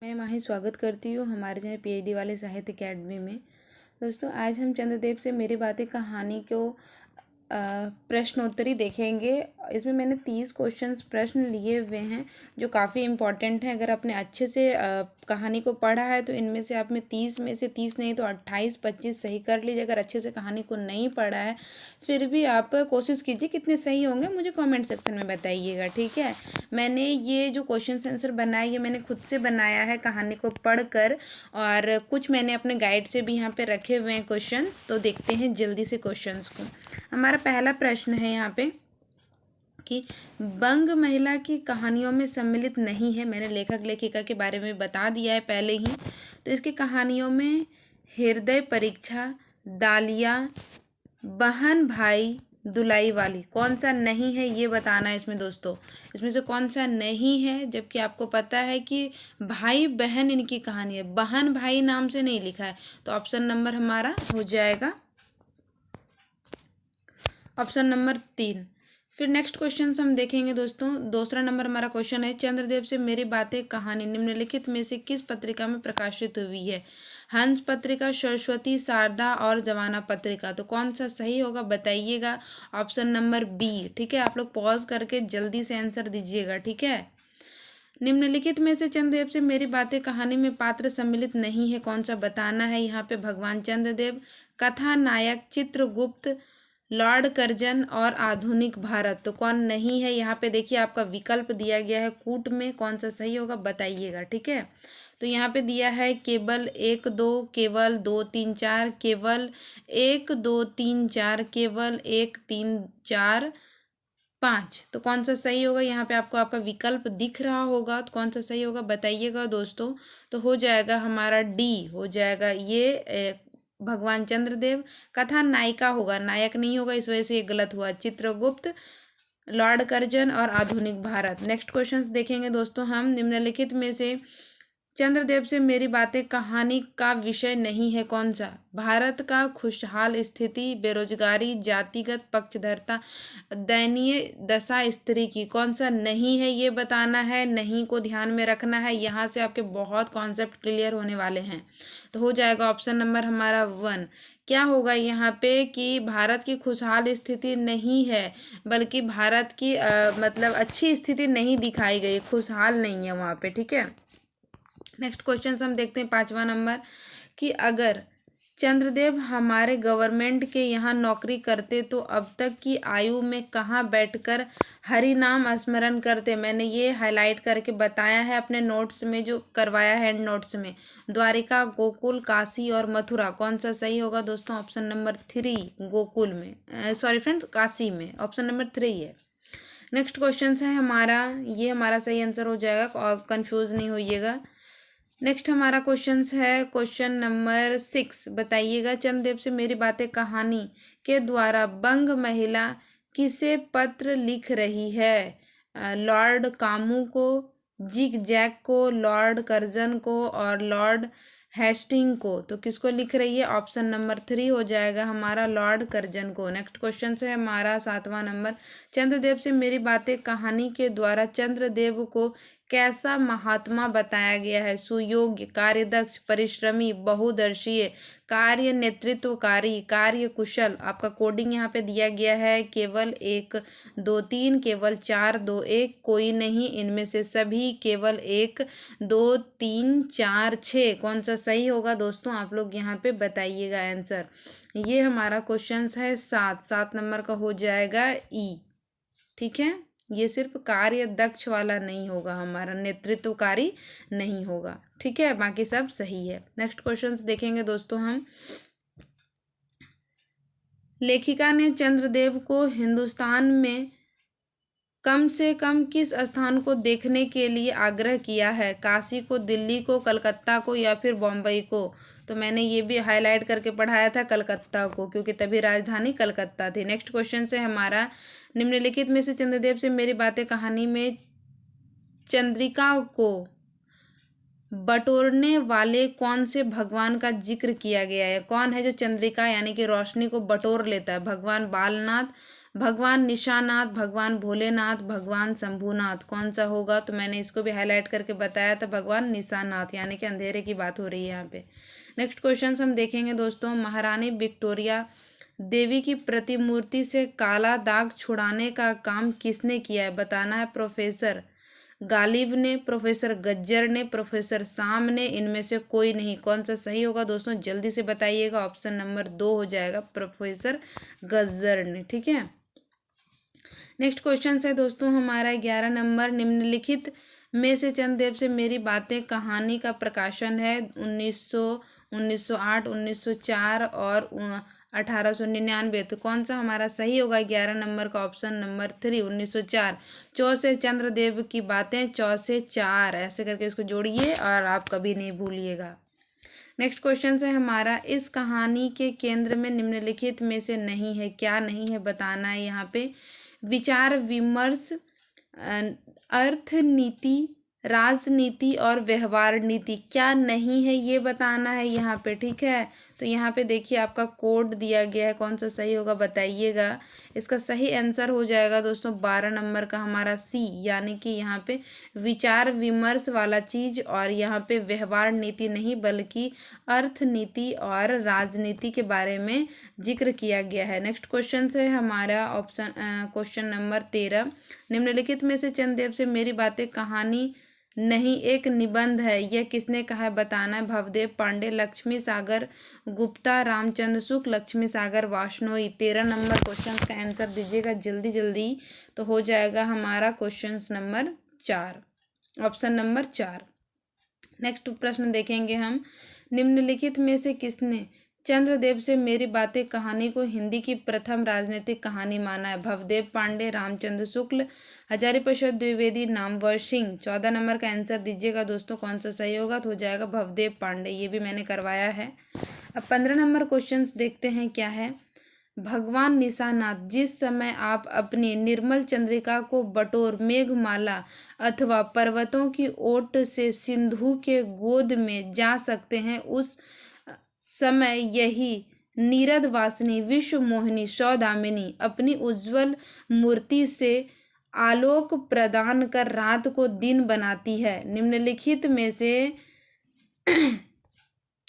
मैं माही स्वागत करती हूँ हमारे चैनल पीएचडी वाले साहित्य अकेडमी में। दोस्तों, आज हम चंद्रदेव से मेरी बातें कहानी को प्रश्नोत्तरी देखेंगे। इसमें मैंने 30 क्वेश्चंस प्रश्न लिए हुए हैं जो काफ़ी इम्पॉर्टेंट हैं। अगर आपने अच्छे से कहानी को पढ़ा है तो इनमें से आप में 30 में से 30 नहीं तो 28-25 सही कर लीजिए। अगर अच्छे से कहानी को नहीं पढ़ा है फिर भी आप कोशिश कीजिए, कितने सही होंगे मुझे कमेंट सेक्शन में बताइएगा, ठीक है। मैंने ये जो क्वेश्चन आंसर बनाए ये मैंने खुद से बनाया है कहानी को पढ़कर, और कुछ मैंने अपने गाइड से भी यहाँ पे रखे हुए हैं क्वेश्चंस। तो देखते हैं जल्दी से क्वेश्चंस को। हमारा पहला प्रश्न है यहाँ पे कि बंग महिला की कहानियों में सम्मिलित नहीं है। मैंने लेखक लेखिका के बारे में बता दिया है पहले ही। तो इसकी कहानियों में हृदय परीक्षा, डालिया, बहन भाई, दुलाई वाली, कौन सा नहीं है ये बताना है इसमें दोस्तों। इसमें से कौन सा नहीं है, जबकि आपको पता है कि भाई बहन इनकी कहानी है, बहन भाई नाम से नहीं लिखा है। तो ऑप्शन नंबर हमारा हो जाएगा ऑप्शन नंबर 3। फिर नेक्स्ट क्वेश्चन हम देखेंगे दोस्तों। दूसरा नंबर हमारा क्वेश्चन है, चंद्रदेव से मेरी बातें कहानी निम्नलिखित में से किस पत्रिका में प्रकाशित हुई है? हंस पत्रिका, सरस्वती, शारदा और जवाना पत्रिका। तो कौन सा सही होगा बताइएगा। ऑप्शन नंबर बी, ठीक है। आप लोग पॉज करके जल्दी से आंसर दीजिएगा, ठीक है। निम्नलिखित में से चंद्रदेव से मेरी बातें कहानी में पात्र सम्मिलित नहीं है, कौन सा बताना है। यहाँ पे भगवान चंद्रदेव, कथा नायक चित्रगुप्त, लॉर्ड कर्जन और आधुनिक भारत। तो कौन नहीं है, यहाँ पे देखिए आपका विकल्प दिया गया है कूट में, कौन सा सही होगा बताइएगा, ठीक है। तो यहाँ पे दिया है केवल 1 2, केवल 2 3 4, केवल 1 2 3 4, केवल 1 3 4 5। तो कौन सा सही होगा, यहाँ पे आपको आपका विकल्प दिख रहा होगा, तो कौन सा सही होगा बताइएगा दोस्तों। तो हो जाएगा हमारा डी, हो जाएगा ये भगवान चंद्रदेव। कथा नायिका होगा, नायक नहीं होगा, इस वजह से ये गलत हुआ। चित्रगुप्त, लॉर्ड कर्जन और आधुनिक भारत। नेक्स्ट क्वेश्चन देखेंगे दोस्तों हम। निम्नलिखित में से चंद्रदेव से मेरी बातें कहानी का विषय नहीं है, कौन सा? भारत का खुशहाल स्थिति, बेरोजगारी, जातिगत पक्षधरता, दयनीय दशा स्त्री की। कौन सा नहीं है ये बताना है, नहीं को ध्यान में रखना है। यहाँ से आपके बहुत कॉन्सेप्ट क्लियर होने वाले हैं। तो हो जाएगा ऑप्शन नंबर हमारा 1। क्या होगा यहाँ पे कि भारत की खुशहाल स्थिति नहीं है, बल्कि भारत की मतलब अच्छी स्थिति नहीं दिखाई गई, खुशहाल नहीं है वहाँ पे, ठीक है। नेक्स्ट क्वेश्चन हम देखते हैं 5वां नंबर कि अगर चंद्रदेव हमारे गवर्नमेंट के यहाँ नौकरी करते तो अब तक की आयु में कहाँ बैठकर हरि नाम स्मरण करते। मैंने ये हाईलाइट करके बताया है अपने नोट्स में, जो करवाया है नोट्स में। द्वारिका, गोकुल, काशी और मथुरा। कौन सा सही होगा दोस्तों? ऑप्शन नंबर 3 गोकुल में, सॉरी फ्रेंड्स, काशी में। ऑप्शन नंबर 3 है। नेक्स्ट क्वेश्चन है हमारा, ये हमारा सही आंसर हो जाएगा, और कन्फ्यूज़ नहीं होइएगा। नेक्स्ट हमारा क्वेश्चन है क्वेश्चन नंबर 6। बताइएगा, चंद्रदेव से मेरी बातें कहानी के द्वारा बंग महिला किसे पत्र लिख रही है? लॉर्ड कामू को, जिग जैक को, लॉर्ड कर्जन को और लॉर्ड हेस्टिंग को। तो किसको लिख रही है? ऑप्शन नंबर 3 हो जाएगा हमारा, लॉर्ड कर्जन को। नेक्स्ट क्वेश्चन है हमारा 7वां नंबर। चंद्रदेव से मेरी बातें कहानी के द्वारा चंद्रदेव को कैसा महात्मा बताया गया है? सुयोग्य, कार्यदक्ष, परिश्रमी, बहुदर्शीय, कार्य नेतृत्वकारी, कार्य कुशल। आपका कोडिंग यहाँ पे दिया गया है, केवल 1 2 3, केवल 4 2 1, कोई नहीं इनमें से सभी, केवल 1 2 3 4 6। कौन सा सही होगा दोस्तों, आप लोग यहाँ पे बताइएगा आंसर। ये हमारा क्वेश्चन है 7 नंबर का हो जाएगा ई, ठीक है। ये सिर्फ कार्य दक्ष वाला नहीं होगा हमारा, नेतृत्वकारी नहीं होगा, ठीक है। बाकी सब सही है। नेक्स्ट क्वेश्चन देखेंगे दोस्तों हम। लेखिका ने चंद्रदेव को हिंदुस्तान में कम से कम किस स्थान को देखने के लिए आग्रह किया है? काशी को, दिल्ली को, कलकत्ता को या फिर बम्बई को? तो मैंने ये भी हाईलाइट करके पढ़ाया था कलकत्ता को, क्योंकि तभी राजधानी कलकत्ता थी। नेक्स्ट क्वेश्चन है हमारा, निम्नलिखित में से चंद्रदेव से मेरी बातें कहानी में चंद्रिका को बटोरने वाले कौन से भगवान का जिक्र किया गया है? कौन है जो चंद्रिका यानी कि रोशनी को बटोर लेता है? भगवान बालनाथ, भगवान निशानाथ, भगवान भोलेनाथ, भगवान शंभुनाथ, कौन सा होगा? तो मैंने इसको भी हाईलाइट करके बताया था, भगवान निशानाथ, यानी कि अंधेरे की बात हो रही है यहाँ पे। नेक्स्ट क्वेश्चन हम देखेंगे दोस्तों, महारानी विक्टोरिया देवी की प्रतिमूर्ति से काला दाग छुड़ाने का काम किसने किया है? बताना है। प्रोफेसर गालिब ने, प्रोफेसर गज्जर ने, प्रोफेसर शाम ने, इनमें से कोई नहीं। कौन सा सही होगा दोस्तों? जल्दी से बताइएगा। ऑप्शन नंबर 2 हो जाएगा, प्रोफेसर गज्जर ने। ठीक है। नेक्स्ट क्वेश्चन है दोस्तों हमारा 11 नंबर, निम्नलिखित में से चंद्रदेव से मेरी बातें कहानी का प्रकाशन है 1908, 1904 और 1899। तो कौन सा हमारा सही होगा 11 नंबर का? Option number 3, 1904। चौ से चंद्रदेव की बातें, चौ से 4, ऐसे करके इसको जोड़िए और आप कभी नहीं भूलिएगा। नेक्स्ट क्वेश्चन है हमारा, इस कहानी के केंद्र में निम्नलिखित में से नहीं है। क्या नहीं है बताना है यहाँ पे। विचार विमर्श, अर्थ नीति, राजनीति और व्यवहार नीति, क्या नहीं है ये बताना है यहाँ पे। ठीक है। तो यहाँ पे देखिए आपका कोड दिया गया है, कौन सा सही होगा बताइएगा। इसका सही आंसर हो जाएगा दोस्तों 12 नंबर का हमारा सी, यानी कि यहाँ पे विचार विमर्श वाला चीज और यहाँ पे व्यवहार नीति नहीं बल्कि अर्थ नीति और राजनीति के बारे में जिक्र किया गया है। नेक्स्ट क्वेश्चन है हमारा ऑप्शन क्वेश्चन नंबर 13, निम्नलिखित में से चंद्रदेव से मेरी बातें कहानी नहीं एक निबंध है, यह किसने कहा है बताना है। भवदेव पांडे, लक्ष्मी सागर गुप्ता, रामचंद्र शुक्ल, लक्ष्मी सागर वाशनोई। 13 नंबर क्वेश्चन का आंसर दीजिएगा जल्दी जल्दी। तो हो जाएगा हमारा question number 4, option number 4। Next प्रश्न देखेंगे हम, निम्नलिखित में से किसने चंद्रदेव से मेरी बातें कहानी को हिंदी की प्रथम राजनीतिक कहानी माना है? भवदेव पांडे, रामचंद्र शुक्ल, हजारी प्रसाद द्विवेदी, नामवर सिंह। 14 नंबर का आंसर दीजिएगा दोस्तों, कौन सा सही होगा? तो हो जाएगा भवदेव पांडे, ये भी मैंने करवाया है। अब 15 नंबर क्वेश्चन देखते हैं क्या है। भगवान निशानाथ, जिस समय आप अपनी निर्मल चंद्रिका को बटोर मेघमाला अथवा पर्वतों की ओट से सिंधु के गोद में जा सकते हैं, उस समय यही नीरद वासिनी विश्व मोहिनी सौदामिनी अपनी उज्जवल मूर्ति से आलोक प्रदान कर रात को दिन बनाती है। निम्नलिखित में से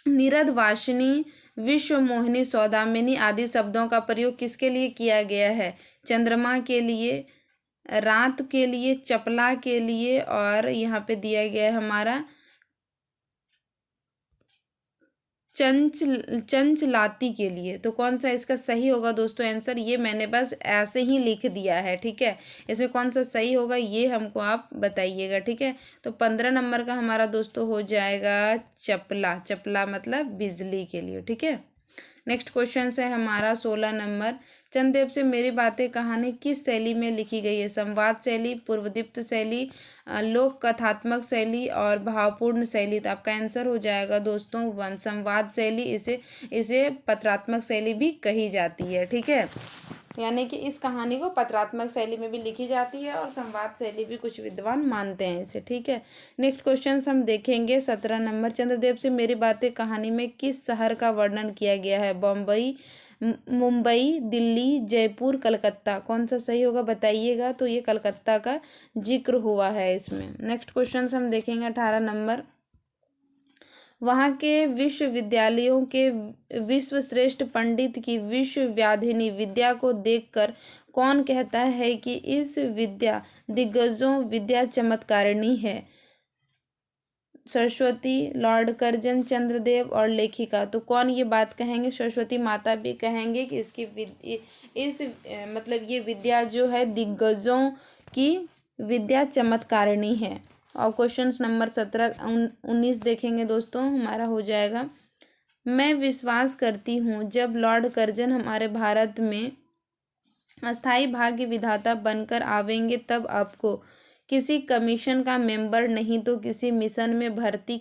नीरद वासिनी, विश्व मोहिनी, सौदामिनी आदि शब्दों का प्रयोग किसके लिए किया गया है? चंद्रमा के लिए, रात के लिए, चपला के लिए और यहाँ पे दिया गया है हमारा चंचलाती के लिए। तो कौन सा इसका सही होगा दोस्तों आंसर? ये मैंने बस ऐसे ही लिख दिया है। ठीक है। इसमें कौन सा सही होगा ये हमको आप बताइएगा। ठीक है। तो 15 नंबर का हमारा दोस्तों हो जाएगा चपला। चपला मतलब बिजली के लिए। ठीक है। नेक्स्ट क्वेश्चन है हमारा 16 नंबर, चंद्रदेव से मेरी बातें कहानी किस शैली में लिखी गई है? संवाद शैली, पूर्वदीप्त शैली, लोक कथात्मक शैली और भावपूर्ण शैली। तो आपका आंसर हो जाएगा दोस्तों 1, संवाद शैली। इसे पत्रात्मक शैली भी कही जाती है। ठीक है। यानी कि इस कहानी को पत्रात्मक शैली में भी लिखी जाती है और संवाद शैली भी कुछ विद्वान मानते हैं इसे। ठीक है। नेक्स्ट क्वेश्चन हम देखेंगे 17 नंबर, चंद्रदेव से मेरी बातें कहानी में किस शहर का वर्णन किया गया है? बम्बई, मुंबई, दिल्ली, जयपुर, कलकत्ता। कौन सा सही होगा बताइएगा। तो ये कलकत्ता का जिक्र हुआ है इसमें। नेक्स्ट क्वेश्चन हम देखेंगे 18 नंबर, वहाँ के विश्वविद्यालयों के विश्वश्रेष्ठ पंडित की विश्वव्याधिनी विद्या को देखकर कौन कहता है कि इस विद्या दिग्गजों विद्या चमत्कारिणी है? सरस्वती, लॉर्ड कर्जन, चंद्रदेव और लेखिका। तो कौन ये बात कहेंगे? सरस्वती माता भी कहेंगे कि मतलब ये विद्या जो है दिग्गजों की विद्या चमत्कारिणी है। और क्वेश्चन नंबर 19 देखेंगे दोस्तों, हमारा हो जाएगा, मैं विश्वास करती हूँ जब लॉर्ड कर्जन हमारे भारत में अस्थाई भाग्य विधाता बनकर आवेंगे तब आपको किसी कमीशन का मेंबर नहीं तो किसी मिशन में भर्ती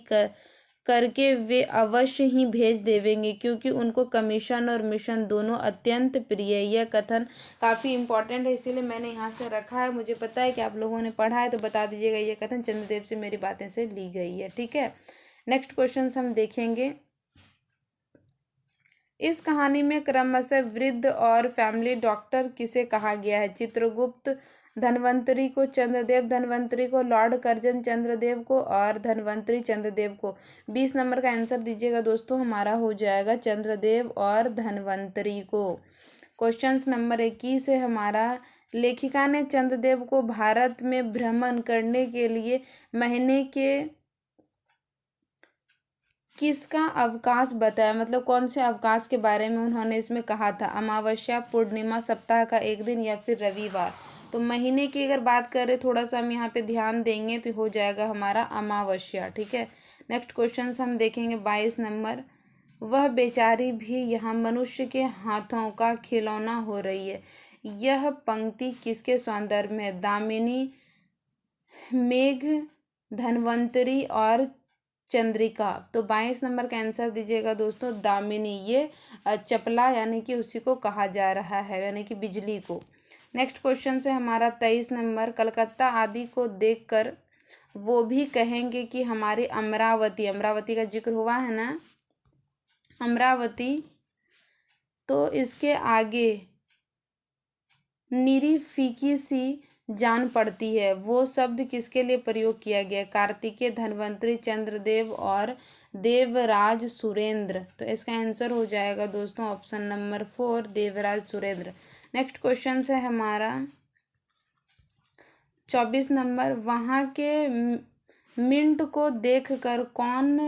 करके वे अवश्य ही भेज देवेंगे, क्योंकि उनको कमीशन और मिशन दोनों अत्यंत प्रिय है। यह कथन काफ़ी इंपॉर्टेंट है, इसीलिए मैंने यहाँ से रखा है। मुझे पता है कि आप लोगों ने पढ़ा है, तो बता दीजिएगा यह कथन चंद्रदेव से मेरी बातें से ली गई है। ठीक है। नेक्स्ट क्वेश्चन हम देखेंगे इस कहानी में क्रमशः वृद्ध और फैमिली डॉक्टर किसे कहा गया है? चित्रगुप्त धन्वंतरी को, चंद्रदेव धन्वंतरी को, लॉर्ड कर्जन चंद्रदेव को और धन्वंतरी चंद्रदेव को। 20 नंबर का आंसर दीजिएगा दोस्तों, हमारा हो जाएगा चंद्रदेव और धन्वंतरी को। क्वेश्चन नंबर 21 है हमारा, लेखिका ने चंद्रदेव को भारत में भ्रमण करने के लिए महीने के किसका अवकाश बताया? मतलब कौन से अवकाश के बारे में उन्होंने इसमें कहा था? अमावस्या, पूर्णिमा, सप्ताह का एक दिन या फिर रविवार? तो महीने की अगर बात करें, थोड़ा सा हम यहाँ पे ध्यान देंगे तो हो जाएगा हमारा अमावस्या। ठीक है, नेक्स्ट क्वेश्चन हम देखेंगे 22 नंबर, वह बेचारी भी यहाँ मनुष्य के हाथों का खिलौना हो रही है। यह पंक्ति किसके सौंदर्य में है? दामिनी, मेघ, धन्वंतरी और चंद्रिका। तो 22 नंबर का आंसर दीजिएगा दोस्तों, दामिनी। ये चपला यानी कि उसी को कहा जा रहा है, यानी कि बिजली को। नेक्स्ट क्वेश्चन से हमारा 23 नंबर, कलकत्ता आदि को देखकर वो भी कहेंगे कि हमारी अमरावती, अमरावती का जिक्र हुआ है ना, अमरावती, तो इसके आगे निरी फीकी सी जान पड़ती है, वो शब्द किसके लिए प्रयोग किया गया? कार्तिकेय, धन्वंतरी, चंद्रदेव और देवराज सुरेंद्र। तो इसका आंसर हो जाएगा दोस्तों option number 4, Devraj Surendra. Next question है हमारा 24 नंबर, वहाँ के मिंट को देखकर कौन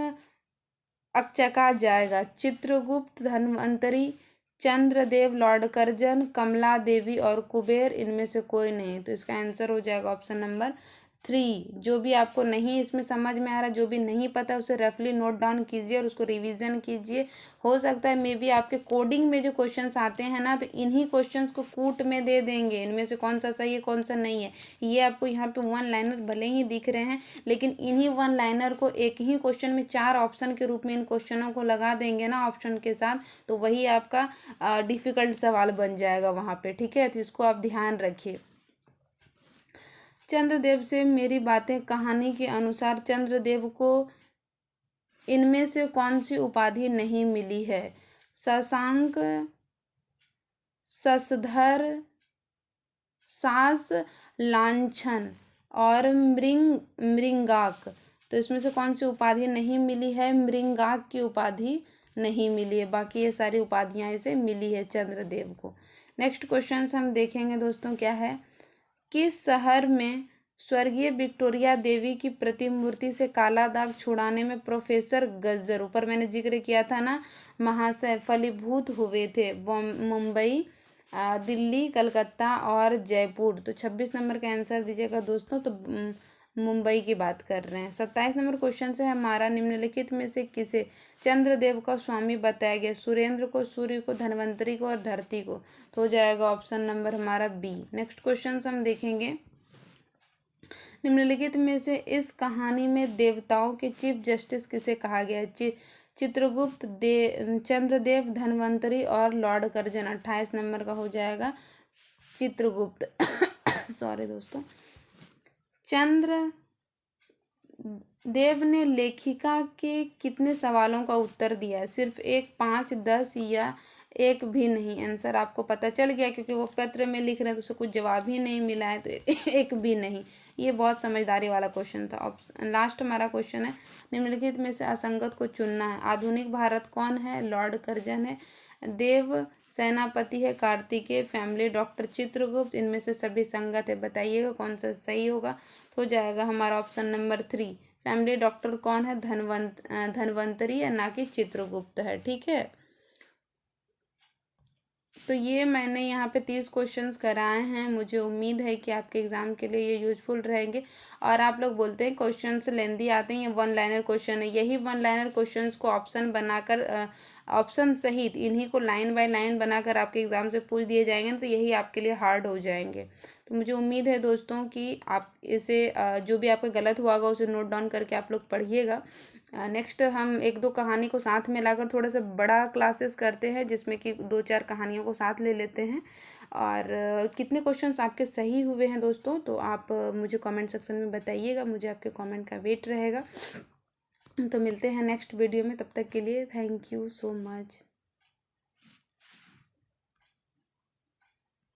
अकचका जाएगा? चित्रगुप्त, धन्वंतरी, चंद्रदेव, लॉर्ड कर्जन, कमला देवी और कुबेर, इनमें से कोई नहीं। तो इसका आंसर हो जाएगा ऑप्शन नंबर 3। जो भी आपको नहीं इसमें समझ में आ रहा, जो भी नहीं पता, उसे रफली नोट डाउन कीजिए और उसको रिवीजन कीजिए। हो सकता है मे बी आपके कोडिंग में जो क्वेश्चंस आते हैं ना, तो इन्हीं क्वेश्चंस को कूट में दे देंगे, इनमें से कौन सा सही है कौन सा नहीं है। ये आपको यहाँ पे 1 लाइनर भले ही दिख रहे हैं, लेकिन इन्हीं 1 लाइनर को एक ही क्वेश्चन में 4 ऑप्शन के रूप में इन क्वेश्चनों को लगा देंगे ना ऑप्शन के साथ, तो वही आपका डिफिकल्ट सवाल बन जाएगा वहाँ पे। ठीक है, तो इसको आप ध्यान रखिए। चंद्रदेव से मेरी बातें कहानी के अनुसार चंद्रदेव को इनमें से कौन सी उपाधि नहीं मिली है? शशांक, शशधर, सास, लांछन और मृंगाक। तो इसमें से कौन सी उपाधि नहीं मिली है? मृंगाक की उपाधि नहीं मिली है, बाकी ये सारी उपाधियां इसे मिली है चंद्रदेव को। नेक्स्ट क्वेश्चन हम देखेंगे दोस्तों, क्या है, किस शहर में स्वर्गीय विक्टोरिया देवी की प्रतिमूर्ति से काला दाग छुड़ाने में प्रोफेसर गज्जर, ऊपर मैंने जिक्र किया था ना, महाशय फलीभूत हुए थे? मुंबई, दिल्ली, कलकत्ता और जयपुर। तो 26 नंबर का आंसर दीजिएगा दोस्तों, तो मुंबई की बात कर रहे हैं। 27 नंबर क्वेश्चन से हमारा, निम्नलिखित में से किसे चंद्रदेव का स्वामी बताया गया? सुरेंद्र को, सूर्य को, धन्वंतरी को और धरती को। तो हो जाएगा ऑप्शन नंबर हमारा बी। नेक्स्ट क्वेश्चन हम देखेंगे, निम्नलिखित में से इस कहानी में देवताओं के चीफ जस्टिस किसे कहा गया है? चित्रगुप्त, चंद्रदेव, धन्वंतरी और लॉर्ड कर्जन। 28 नंबर का हो जाएगा चित्रगुप्त। सॉरी दोस्तों। चंद्र देव ने लेखिका के कितने सवालों का उत्तर दिया है? सिर्फ 1, 5, 10 या एक भी नहीं? आंसर आपको पता चल गया, क्योंकि वो पत्र में लिख रहे हैं तो उसे कुछ जवाब ही नहीं मिला है, तो एक भी नहीं। ये बहुत समझदारी वाला क्वेश्चन था। ऑप्शन लास्ट हमारा क्वेश्चन है, निम्नलिखित में से असंगत को चुनना है। आधुनिक भारत कौन है? लॉर्ड कर्जन है। देव सेनापति है कार्तिकेय। Family doctor Chitragupta. इनमें से सभी संगत है, बताइएगा कौन सा सही होगा। तो हो जाएगा हमारा ऑप्शन नंबर 3। फैमिली डॉक्टर कौन है? धन्वंतरी है, ना कि चित्रगुप्त है। ठीक है, तो ये मैंने यहाँ पे 30 क्वेश्चंस कराए हैं। मुझे उम्मीद है कि आपके एग्ज़ाम के लिए ये यूजफुल रहेंगे। और आप लोग बोलते हैं क्वेश्चंस लेंदी आते हैं, ये 1 लाइनर क्वेश्चन है। यही 1 लाइनर क्वेश्चंस को ऑप्शन बनाकर, ऑप्शन सहित इन्हीं को लाइन बाय लाइन बनाकर आपके एग्ज़ाम से पूछ दिए जाएंगे, तो यही आपके लिए हार्ड हो जाएंगे। तो मुझे उम्मीद है दोस्तों कि आप इसे, जो भी आपका गलत हुआ होगा उसे नोट डाउन करके आप लोग पढ़िएगा। नेक्स्ट हम 1-2 कहानी को साथ में लाकर थोड़ा सा बड़ा क्लासेस करते हैं, जिसमें कि 2-4 कहानियों को साथ ले लेते हैं। और कितने क्वेश्चंस आपके सही हुए हैं दोस्तों, तो आप मुझे कमेंट सेक्शन में बताइएगा, मुझे आपके कमेंट का वेट रहेगा। तो मिलते हैं नेक्स्ट वीडियो में, तब तक के लिए थैंक यू सो मच।